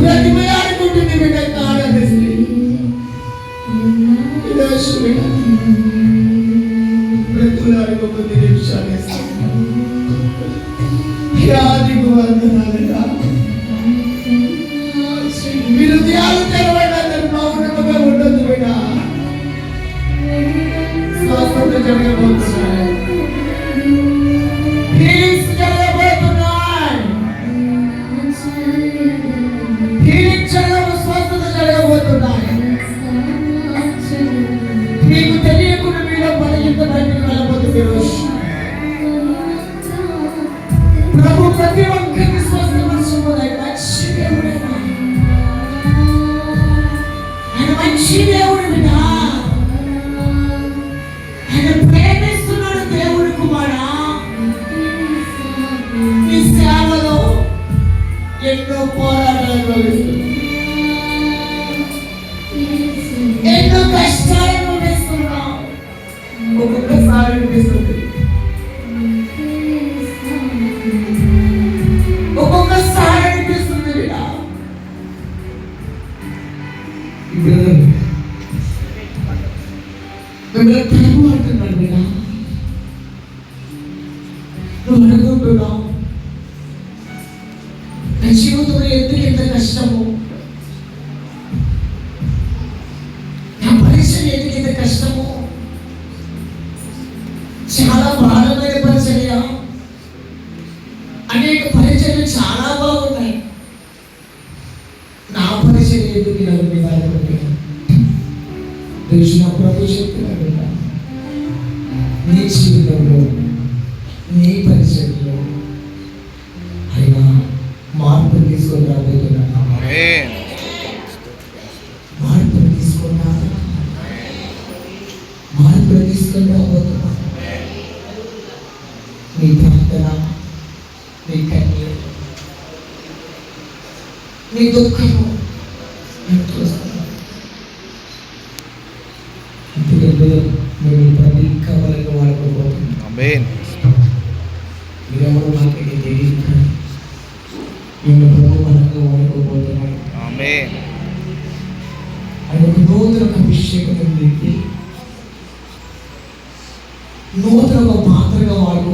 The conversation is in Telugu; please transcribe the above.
బ్రతిమలాడుకుంటుంది బిడ్డ కాడేసి ఈరోజు బిడ్డ బ్రతిమలాడుకో కొద్ది నిమిషాలు యాదికు వందనాలుగా మీరు ధ్యానం తెరవడానికి మౌనంగా ఉండొద్దు బిడ్డ. స్వస్థత జరగబోతున్నాయి, హీలింగ్స్ జరగబోతున్నాయి, హీలింగ్ స్వస్థత జరగబోతున్నాయి. మీకు తెలియకుండా మీలో బలహీనత బయటకు వెళ్ళబోతుంది. ప్రభు ప్రతి ఒక్కరిని స్వస్థపరచబోతున్నాయి. మంచి దేవుడు బిడ్డ, ఆయన ప్రేమిస్తున్నాడు. దేవుడి కుమారా, ఈ సేవలో ఎన్నో పోరాటాలు, ఎన్నో కష్టాలను వేస్తున్నావు. ఒక్కొక్కసారి అనిపిస్తుంది, ఒక్కొక్కసారి అనిపిస్తుంది బిడ్డ. ప్రభు అంటున్నాడు బిడ్డ, నువ్వు అనుకుంటున్నావు నా జీవితంలో ఎందుకు ఎంత కష్టము, నా పరిచయం ఎందుకు ఎంత కష్టము, చాలా భారమైన పరిచర్య, అనేక పరిచర్యలు చాలా బాగున్నాయి, నా పరిచయం ఎందుకు ఇలా ఉంది బాధపడి తెలిసిన ప్రభు చెప్తున్నాడు. నీ జీవితంలో నీ పరిచయంలో ఆయన మార్పులు తీసుకొని రాబోతున్నాడు. మార్పులు తీసుకొని రాబోతున్నాడు. నీ ప్రార్థన, నీ కన్య, నీ దుఃఖము నేను ప్రతి కవలకు వాడుకోబోతున్నాను. మీరెవరు నాకైతే తెలియదు, నేను ప్రభు మనకు వాడుకోబోతున్నాను. ఆయన ఒక నూతన అభిషేకం పెట్టి నూతన పాత్రగా వాడుకో